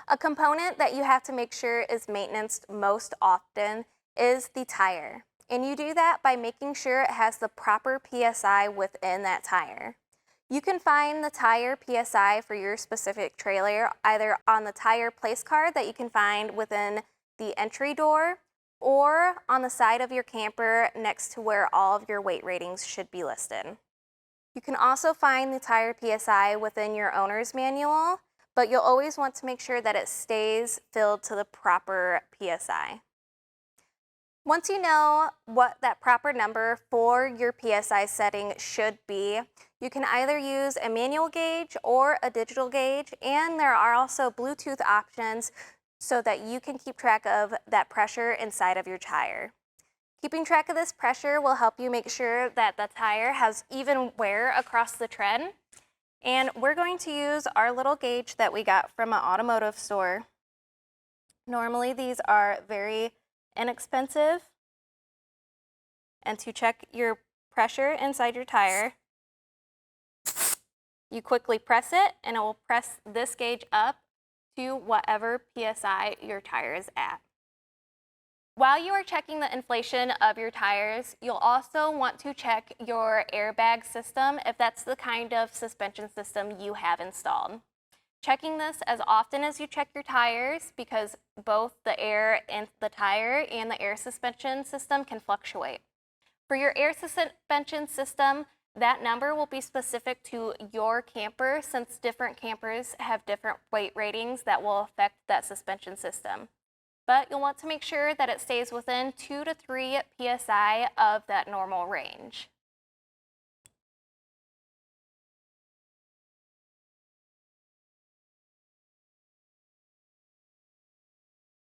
A component that you have to make sure is maintained most often is the tire. And you do that by making sure it has the proper PSI within that tire. You can find the tire PSI for your specific trailer either on the tire place card that you can find within the entry door or on the side of your camper next to where all of your weight ratings should be listed. You can also find the tire PSI within your owner's manual, but you'll always want to make sure that it stays filled to the proper PSI. Once you know what that proper number for your PSI setting should be, you can either use a manual gauge or a digital gauge, and there are also Bluetooth options so that you can keep track of that pressure inside of your tire. Keeping track of this pressure will help you make sure that the tire has even wear across the tread. And we're going to use our little gauge that we got from an automotive store. Normally these are very inexpensive. And to check your pressure inside your tire, you quickly press it and it will press this gauge up to whatever PSI your tire is at. While you are checking the inflation of your tires, you'll also want to check your airbag system if that's the kind of suspension system you have installed. Checking this as often as you check your tires because both the air in the tire and the air suspension system can fluctuate. For your air suspension system, that number will be specific to your camper since different campers have different weight ratings that will affect that suspension system. But you'll want to make sure that it stays within 2 to 3 PSI of that normal range.